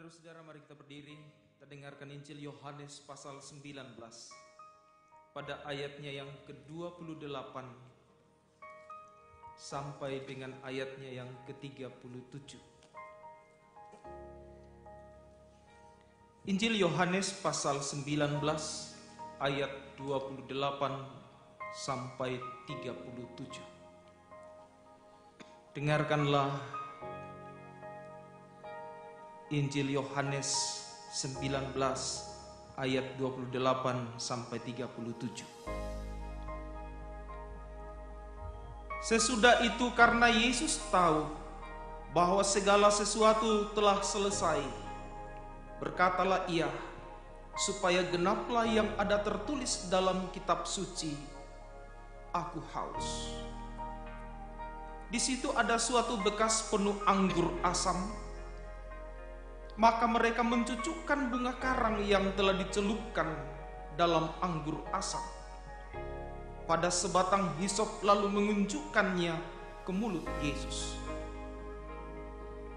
Saudara-saudara, mari kita berdiri, kita dengarkan Injil Yohanes pasal 19 pada ayatnya yang ke-28 sampai dengan ayatnya yang ke-37. Injil Yohanes pasal 19 ayat 28 sampai 37. Dengarkanlah Injil Yohanes 19 ayat 28 sampai 37. Sesudah itu, karena Yesus tahu bahwa segala sesuatu telah selesai, berkatalah ia, supaya genaplah yang ada tertulis dalam kitab suci, aku haus. Di situ ada suatu bekas penuh anggur asam. Maka mereka mencucukkan bunga karang yang telah dicelupkan dalam anggur asam pada sebatang hisop, lalu mengunjukkannya ke mulut Yesus.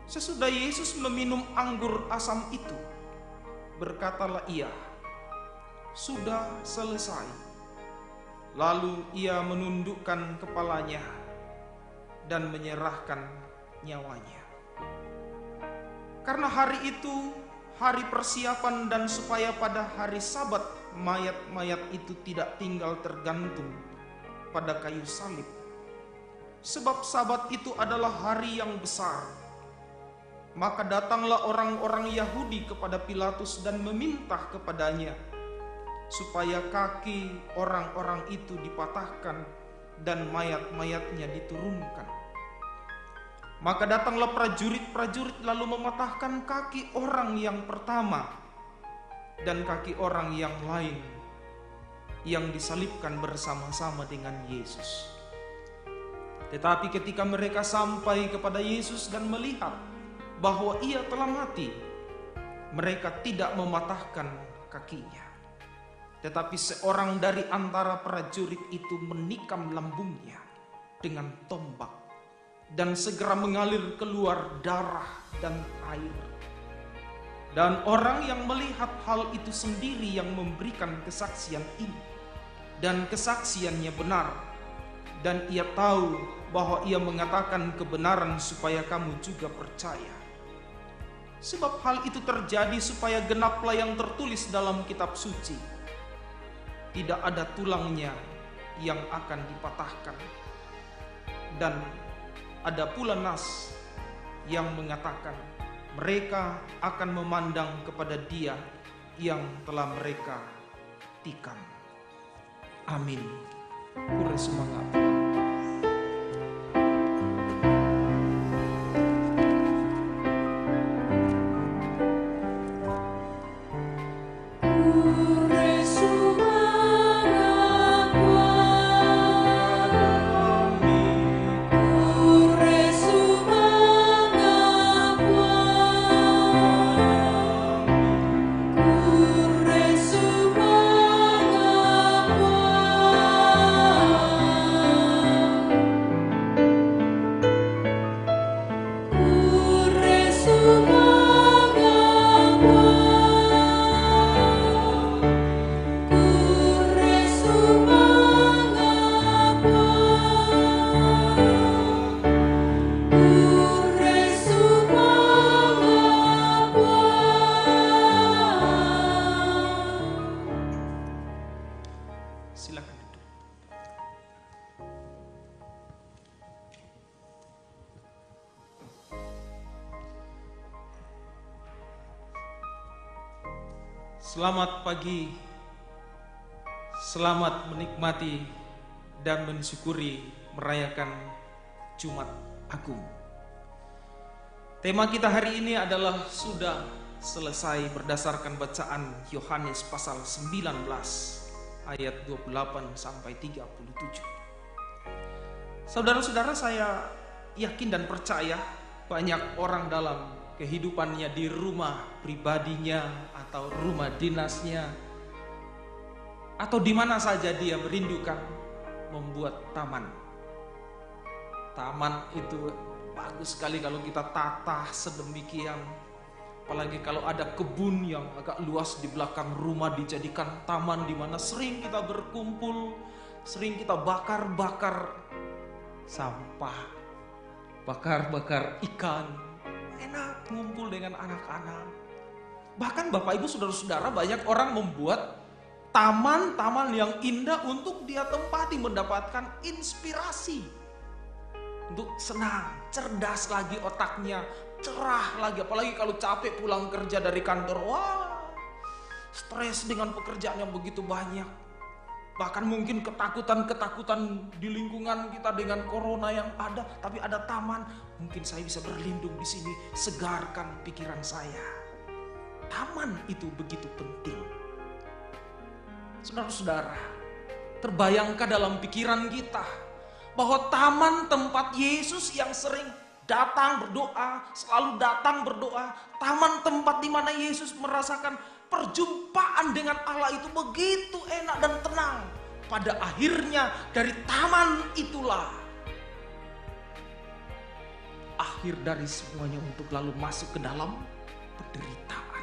Sesudah Yesus meminum anggur asam itu, berkatalah ia, sudah selesai. Lalu ia menundukkan kepalanya dan menyerahkan nyawanya. Karena hari itu hari persiapan, dan supaya pada hari Sabat mayat-mayat itu tidak tinggal tergantung pada kayu salib. Sebab Sabat itu adalah hari yang besar. Maka datanglah orang-orang Yahudi kepada Pilatus dan meminta kepadanya supaya kaki orang-orang itu dipatahkan dan mayat-mayatnya diturunkan. Maka datanglah prajurit-prajurit lalu mematahkan kaki orang yang pertama dan kaki orang yang lain yang disalibkan bersama-sama dengan Yesus. Tetapi ketika mereka sampai kepada Yesus dan melihat bahwa ia telah mati, mereka tidak mematahkan kakinya. Tetapi seorang dari antara prajurit itu menikam lambungnya dengan tombak, dan segera mengalir keluar darah dan air. Dan orang yang melihat hal itu sendiri yang memberikan kesaksian ini, dan kesaksiannya benar, dan ia tahu bahwa ia mengatakan kebenaran supaya kamu juga percaya. Sebab hal itu terjadi supaya genaplah yang tertulis dalam kitab suci, tidak ada tulangnya yang akan dipatahkan. Dan ada pula nas yang mengatakan mereka akan memandang kepada Dia yang telah mereka tikam. Amin. Kure semangat. Silakan duduk. Selamat pagi. Selamat menikmati dan mensyukuri merayakan Jumat Agung. Tema kita hari ini adalah sudah selesai, berdasarkan bacaan Yohanes pasal 19 ayat 28 sampai 37. Saudara-saudara, saya yakin dan percaya banyak orang dalam kehidupannya di rumah pribadinya atau rumah dinasnya atau di mana saja dia merindukan membuat taman. Taman itu bagus sekali kalau kita tata sedemikian Apalagi kalau ada kebun yang agak luas di belakang rumah dijadikan taman di mana sering kita berkumpul, sering kita bakar-bakar sampah, bakar-bakar ikan. Enak ngumpul dengan anak-anak. Bahkan Bapak Ibu Saudara-saudara, banyak orang membuat taman-taman yang indah untuk dia tempati, mendapatkan inspirasi. Untuk senang, cerdas lagi otaknya, cerah lagi. Apalagi kalau capek pulang kerja dari kantor. Wah, stres dengan pekerjaan yang begitu banyak. Bahkan mungkin ketakutan-ketakutan di lingkungan kita dengan corona yang ada. Tapi ada taman, mungkin saya bisa berlindung di sini, segarkan pikiran saya. Taman itu begitu penting. Saudara-saudara, terbayangkah dalam pikiran kita bahwa taman tempat Yesus yang sering datang berdoa, selalu datang berdoa, taman tempat di mana Yesus merasakan perjumpaan dengan Allah itu begitu enak dan tenang. Pada akhirnya dari taman itulah akhir dari semuanya untuk lalu masuk ke dalam penderitaan.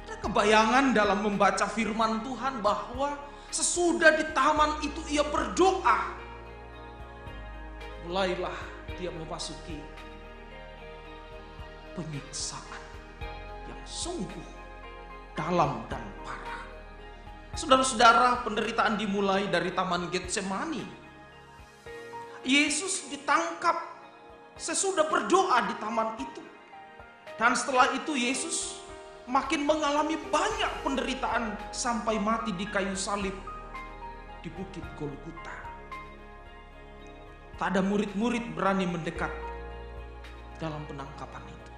Ada kebayangan dalam membaca firman Tuhan bahwa sesudah di taman itu ia berdoa, mulailah dia memasuki penyiksaan yang sungguh dalam dan parah. Saudara-saudara, penderitaan dimulai dari Taman Getsemani. Yesus ditangkap sesudah berdoa di taman itu. Dan setelah itu Yesus makin mengalami banyak penderitaan sampai mati di kayu salib di Bukit Golgota. Tak ada murid-murid berani mendekat dalam penangkapan itu.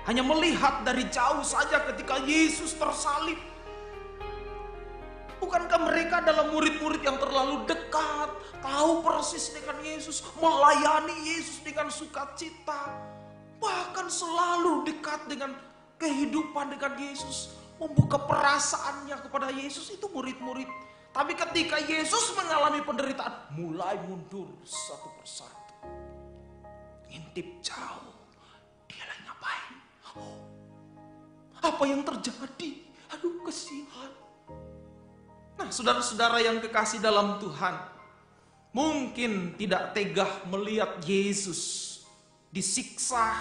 Hanya melihat dari jauh saja ketika Yesus tersalib. Bukankah mereka adalah murid-murid yang terlalu dekat, tahu persis dengan Yesus, melayani Yesus dengan sukacita, bahkan selalu dekat dengan kehidupan dengan Yesus, membuka perasaannya kepada Yesus, itu murid-murid. Tapi ketika Yesus mengalami penderitaan, mulai mundur satu persatu. Ngintip jauh, dia lagi ngapain? Oh, apa yang terjadi? Aduh, kasihan. Nah, saudara-saudara yang kekasih dalam Tuhan, mungkin tidak tega melihat Yesus disiksa,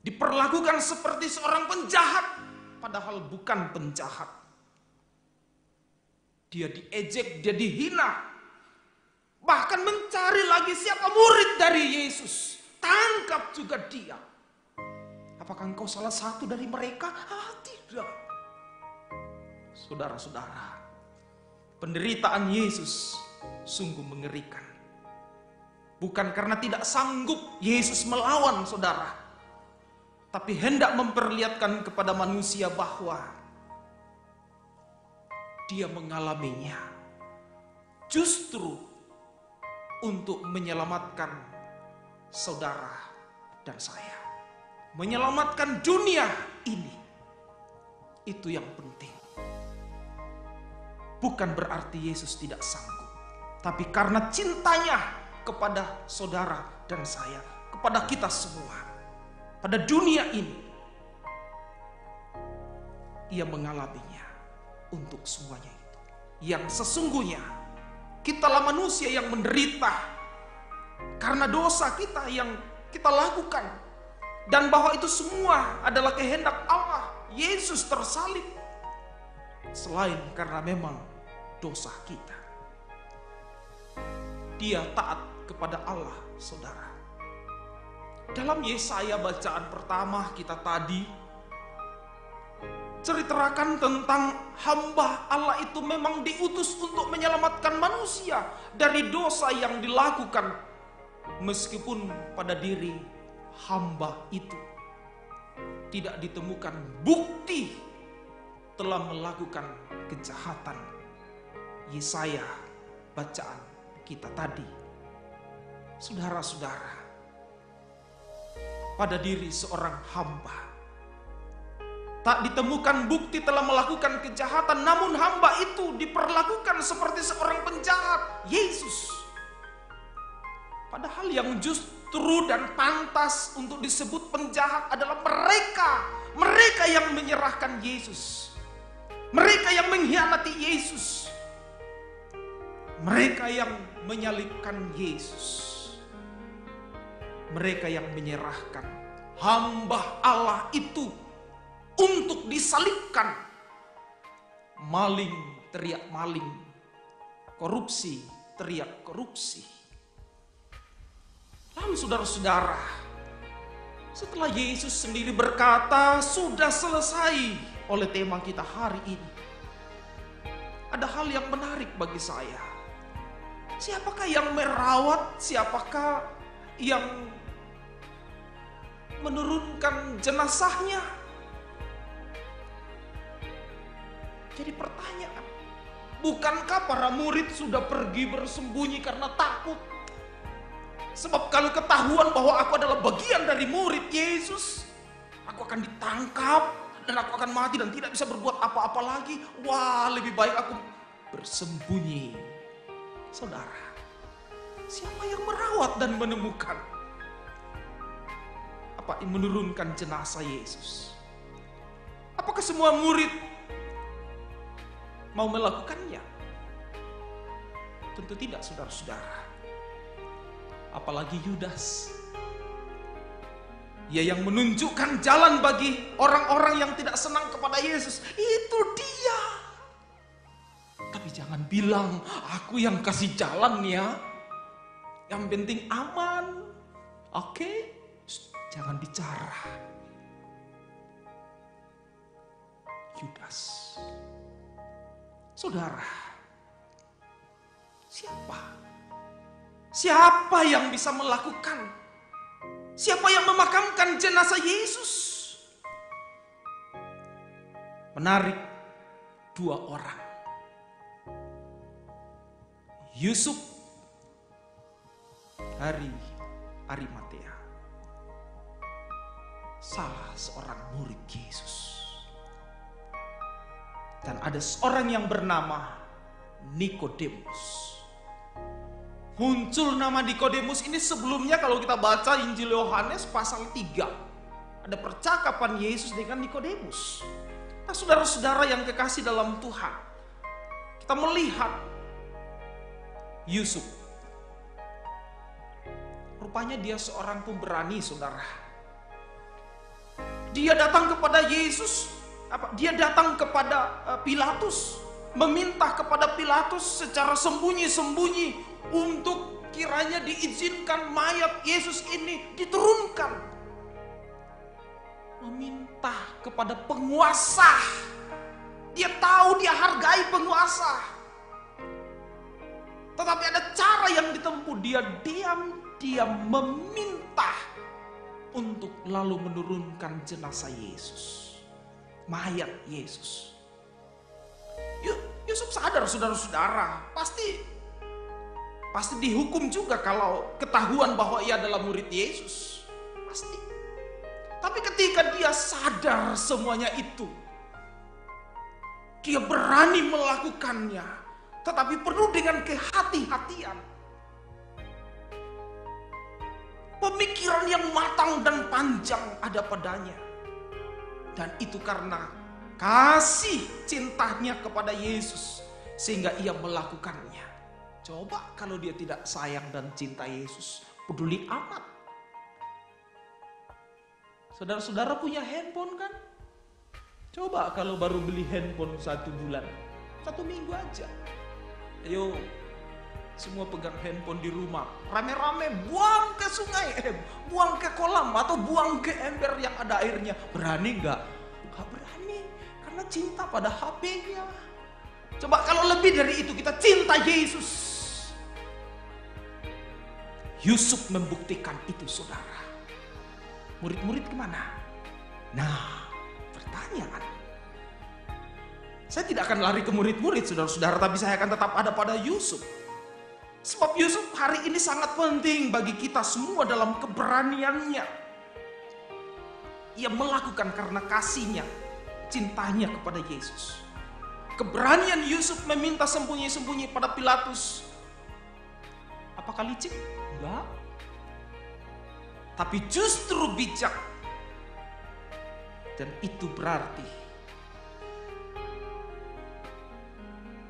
diperlakukan seperti seorang penjahat, padahal bukan penjahat. Dia diejek, dia dihina, bahkan mencari lagi siapa murid dari Yesus, tangkap juga dia. Apakah engkau salah satu dari mereka? Tidak. Saudara-saudara, penderitaan Yesus sungguh mengerikan. Bukan karena tidak sanggup Yesus melawan saudara, tapi hendak memperlihatkan kepada manusia bahwa dia mengalaminya justru untuk menyelamatkan saudara dan saya, menyelamatkan dunia ini. Itu yang penting. Bukan berarti Yesus tidak sanggup, tapi karena cintanya kepada saudara dan saya, kepada kita semua, pada dunia ini, ia mengalaminya untuk semuanya itu. Yang sesungguhnya kitalah manusia yang menderita karena dosa kita yang kita lakukan, dan bahwa itu semua adalah kehendak Allah. Yesus tersalib selain karena memang dosa kita. Dia taat kepada Allah, saudara. Dalam Yesaya bacaan pertama kita tadi ceritakan tentang hamba Allah itu memang diutus untuk menyelamatkan manusia dari dosa yang dilakukan, meskipun pada diri hamba itu tidak ditemukan bukti telah melakukan kejahatan. Yesaya bacaan kita tadi. Saudara-saudara, pada diri seorang hamba tak ditemukan bukti telah melakukan kejahatan, namun hamba itu diperlakukan seperti seorang penjahat, Yesus. Padahal yang justru dan pantas untuk disebut penjahat adalah mereka yang menyerahkan Yesus, mereka yang mengkhianati Yesus, mereka yang menyalibkan Yesus, mereka yang menyerahkan hamba Allah itu untuk disalibkan. Maling teriak maling, korupsi teriak korupsi. Lalu saudara-saudara, setelah Yesus sendiri berkata sudah selesai oleh tema kita hari ini, ada hal yang menarik bagi saya. Siapakah yang merawat? Siapakah yang menurunkan jenazahnya? Jadi pertanyaan, bukankah para murid sudah pergi bersembunyi karena takut? Sebab kalau ketahuan bahwa aku adalah bagian dari murid Yesus, aku akan ditangkap dan aku akan mati dan tidak bisa berbuat apa-apa lagi. Wah, lebih baik aku bersembunyi. Saudara, siapa yang merawat dan menemukan? Apa yang menurunkan jenazah Yesus? Apakah semua murid mau melakukannya? Tentu tidak, saudara-saudara. Apalagi Yudas. Dia yang menunjukkan jalan bagi orang-orang yang tidak senang kepada Yesus. Itu dia. Tapi jangan bilang, aku yang kasih jalan ya. Yang penting aman. Oke? Jangan bicara. Yudas. Saudara, siapa yang bisa melakukan? Siapa yang memakamkan jenazah Yesus? Menarik, 2 orang. Yusuf dari Arimatea, salah seorang murid Yesus. Dan ada seorang yang bernama Nikodemus. Muncul nama Nikodemus ini sebelumnya kalau kita baca Injil Yohanes pasal 3. Ada percakapan Yesus dengan Nikodemus. Nah, saudara-saudara yang kekasih dalam Tuhan, kita melihat Yusuf. Rupanya dia seorang pemberani, saudara. Dia datang kepada Yesus, dia datang kepada Pilatus, meminta kepada Pilatus secara sembunyi-sembunyi untuk kiranya diizinkan mayat Yesus ini diturunkan. Meminta kepada penguasa. Dia tahu, dia hargai penguasa. Tetapi ada cara yang ditempuh. Dia diam-diam meminta untuk lalu menurunkan jenazah Yesus, mayat Yesus. Yusuf sadar, saudara-saudara, pasti dihukum juga kalau ketahuan bahwa ia adalah murid Yesus. Pasti. Tapi ketika dia sadar semuanya itu, dia berani melakukannya, tetapi penuh dengan kehati-hatian. Pemikiran yang matang dan panjang ada padanya. Dan itu karena kasih cintanya kepada Yesus, sehingga ia melakukannya. Coba kalau dia tidak sayang dan cinta Yesus, peduli amat. Saudara-saudara punya handphone kan? Coba kalau baru beli handphone 1 bulan, 1 minggu aja. Ayo, semua pegang handphone di rumah, rame-rame buang ke sungai, buang ke kolam atau buang ke ember yang ada airnya. Berani nggak? Nggak berani, karena cinta pada HP-nya. Coba kalau lebih dari itu kita cinta Yesus. Yusuf membuktikan itu, saudara. Murid-murid kemana? Nah, pertanyaan. Saya tidak akan lari ke murid-murid, saudara-saudara, tapi saya akan tetap ada pada Yusuf. Sebab Yusuf hari ini sangat penting bagi kita semua dalam keberaniannya. Ia melakukan karena kasihnya, cintanya kepada Yesus. Keberanian Yusuf meminta sembunyi-sembunyi pada Pilatus. Apakah licik? Enggak. tapi justru bijak. Dan itu berarti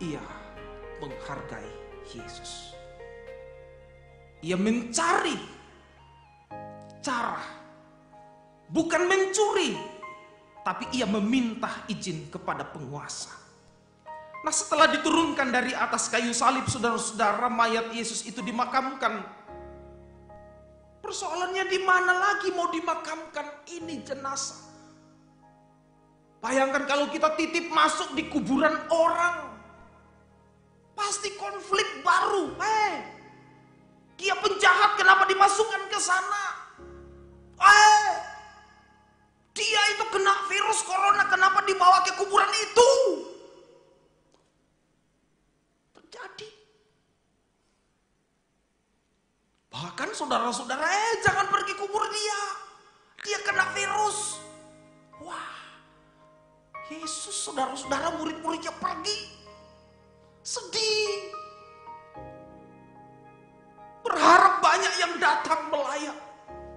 ia menghargai Yesus. Ia mencari cara, bukan mencuri, tapi ia meminta izin kepada penguasa. Nah, setelah diturunkan dari atas kayu salib, saudara-saudara, mayat Yesus itu dimakamkan. Persoalannya di mana lagi mau dimakamkan ini jenazah? Bayangkan kalau kita titip masuk di kuburan orang, pasti konflik baru. Dia penjahat, kenapa dimasukkan ke sana? Dia itu kena virus corona, kenapa dibawa ke kuburan itu? Terjadi. Bahkan saudara-saudara, jangan pergi kubur dia. Dia kena virus. Wah, Yesus, saudara-saudara, murid-muridnya pergi. Sedih. Berharap banyak yang datang melayat,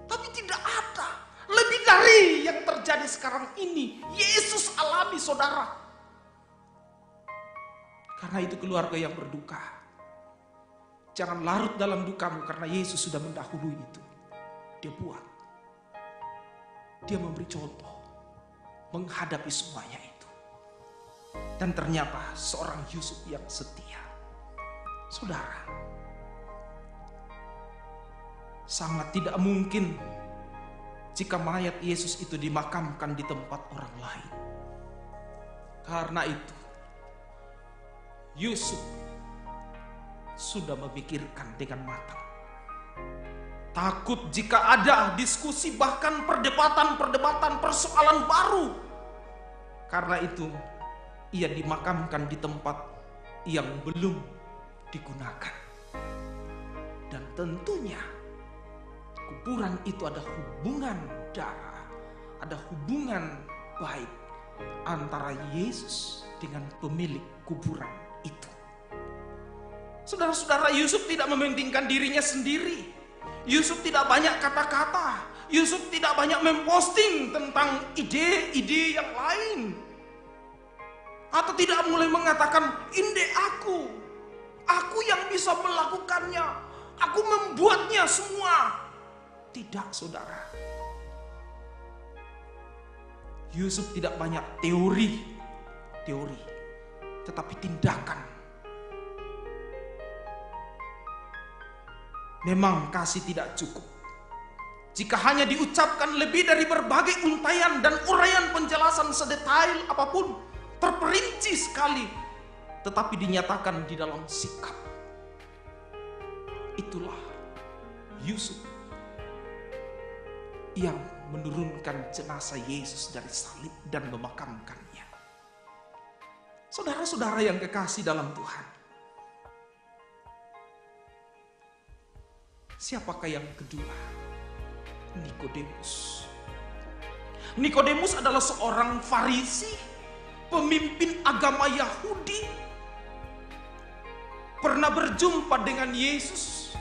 tapi tidak ada. Lebih dari yang terjadi sekarang ini, Yesus alami, saudara. Karena itu keluarga yang berduka, jangan larut dalam dukamu, karena Yesus sudah mendahului itu. Dia buat, dia memberi contoh, menghadapi semuanya itu. Dan ternyata seorang Yusuf yang setia. Saudara, sangat tidak mungkin jika mayat Yesus itu dimakamkan di tempat orang lain. Karena itu, Yusuf sudah memikirkan dengan matang. Takut jika ada diskusi, bahkan perdebatan, persoalan baru. Karena itu, ia dimakamkan di tempat yang belum digunakan. Dan tentunya kuburan itu ada hubungan darah, ada hubungan baik antara Yesus dengan pemilik kuburan itu. Saudara-saudara, Yusuf tidak mementingkan dirinya sendiri. Yusuf tidak banyak kata-kata. Yusuf tidak banyak memposting tentang ide-ide yang lain. Atau tidak mulai mengatakan, ini aku yang bisa melakukannya, aku membuatnya semua. Tidak, saudara. Yusuf tidak banyak teori, tetapi tindakan. Memang kasih tidak cukup jika hanya diucapkan, lebih dari berbagai untaian dan uraian penjelasan sedetail apapun, terperinci sekali, tetapi dinyatakan di dalam sikap. Itulah Yusuf yang menurunkan jenazah Yesus dari salib dan memakamkannya. Saudara-saudara yang kekasih dalam Tuhan, siapakah yang kedua? Nikodemus. Nikodemus adalah seorang Farisi, pemimpin agama Yahudi, pernah berjumpa dengan Yesus.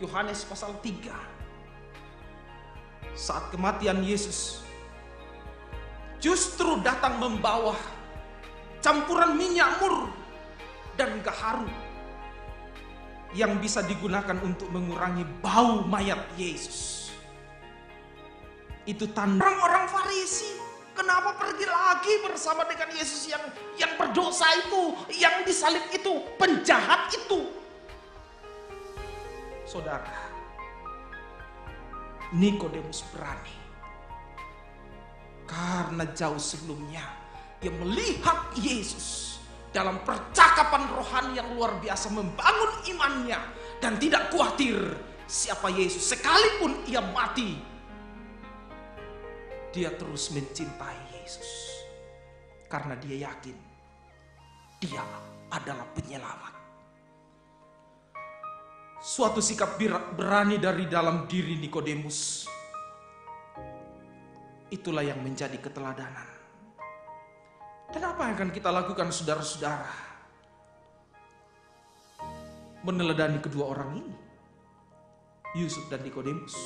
Yohanes pasal 3. Saat kematian Yesus, justru datang membawa campuran minyak mur dan gaharu yang bisa digunakan untuk mengurangi bau mayat Yesus. Itu tanda orang Farisi. Kenapa pergi lagi bersama dengan Yesus yang berdosa itu, yang disalib itu, penjahat itu? Saudara, Nikodemus berani. Karena jauh sebelumnya ia melihat Yesus dalam percakapan rohani yang luar biasa, membangun imannya dan tidak khawatir siapa Yesus. Sekalipun ia mati, dia terus mencintai Yesus karena dia yakin dia adalah penyelamat. Suatu sikap berani dari dalam diri Nikodemus, itulah yang menjadi keteladanan. Dan apa yang akan kita lakukan, saudara-saudara, meneladani kedua orang ini, Yusuf dan Nikodemus?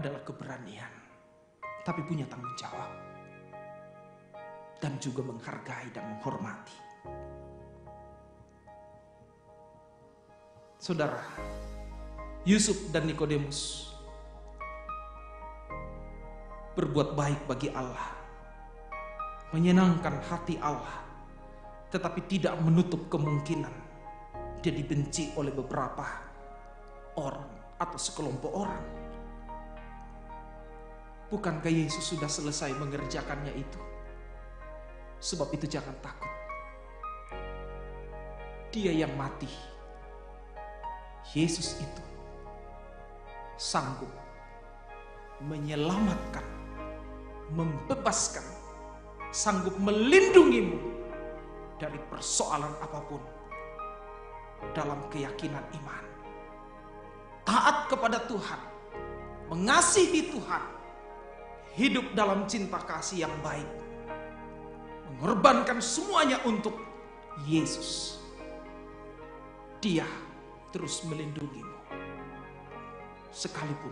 adalah keberanian, tapi punya tanggung jawab. Dan juga menghargai dan menghormati. Saudara, Yusuf dan Nikodemus berbuat baik bagi Allah, menyenangkan hati Allah, tetapi tidak menutup kemungkinan dia dibenci oleh beberapa orang atau sekelompok orang. Bukankah Yesus sudah selesai mengerjakannya itu? Sebab itu jangan takut. Dia yang mati, Yesus itu sanggup menyelamatkan, membebaskan, sanggup melindungimu dari persoalan apapun dalam keyakinan iman. Taat kepada Tuhan, mengasihi Tuhan, hidup dalam cinta kasih yang baik, mengorbankan semuanya untuk Yesus. Dia terus melindungimu sekalipun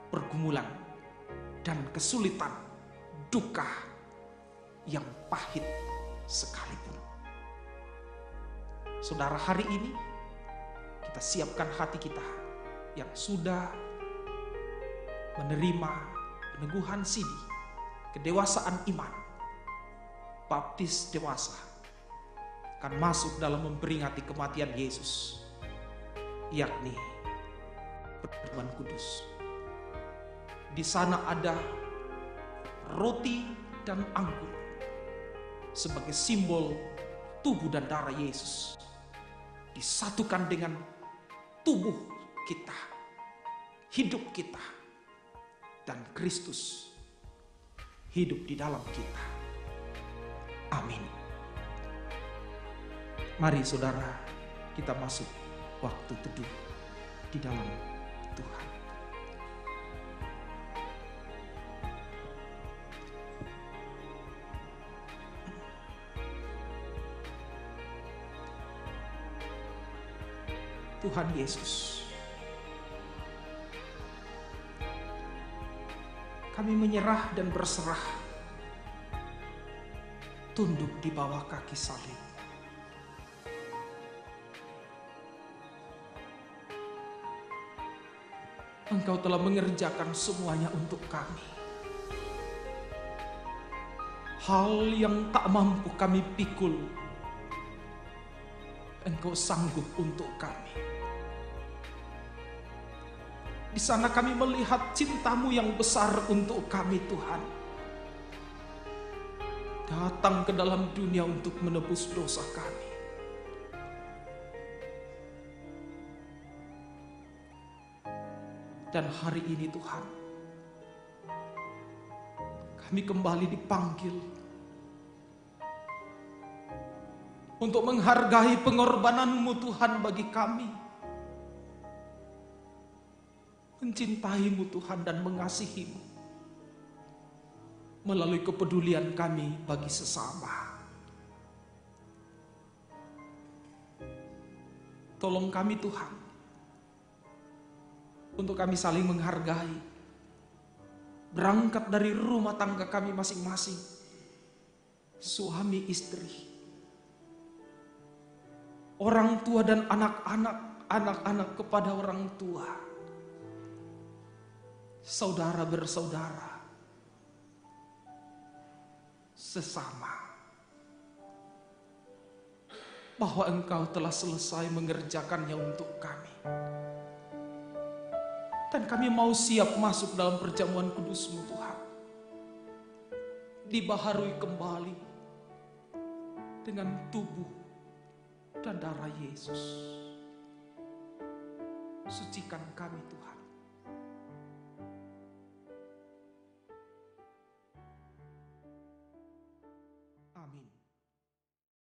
pergumulan dan kesulitan, duka yang pahit sekalipun. Saudara, hari ini kita siapkan hati kita yang sudah menerima peneguhan sidi, kedewasaan iman, baptis dewasa, akan masuk dalam memperingati kematian Yesus, yakni perjamuan kudus. Di sana ada roti dan anggur sebagai simbol tubuh dan darah Yesus disatukan dengan tubuh kita, hidup kita, dan Kristus hidup di dalam kita. Amin. Mari saudara, kita masuk waktu teduh di dalam Tuhan. Tuhan Yesus, kami menyerah dan berserah, tunduk di bawah kaki salib. Engkau telah mengerjakan semuanya untuk kami. Hal yang tak mampu kami pikul, Engkau sanggup untuk kami. Di sana kami melihat cinta-Mu yang besar untuk kami, Tuhan. Datang ke dalam dunia untuk menebus dosa kami. Dan hari ini Tuhan, kami kembali dipanggil untuk menghargai pengorbanan-Mu Tuhan bagi kami. Mencintai-Mu Tuhan dan mengasihi-Mu melalui kepedulian kami bagi sesama. Tolong kami Tuhan, untuk kami saling menghargai, berangkat dari rumah tangga kami masing-masing, suami istri, orang tua dan anak-anak, anak-anak kepada orang tua, saudara bersaudara, sesama, bahwa Engkau telah selesai mengerjakannya untuk kami. Dan kami mau siap masuk dalam perjamuan kudus-Mu Tuhan, dibaharui kembali dengan tubuh dan darah Yesus. Sucikan kami Tuhan,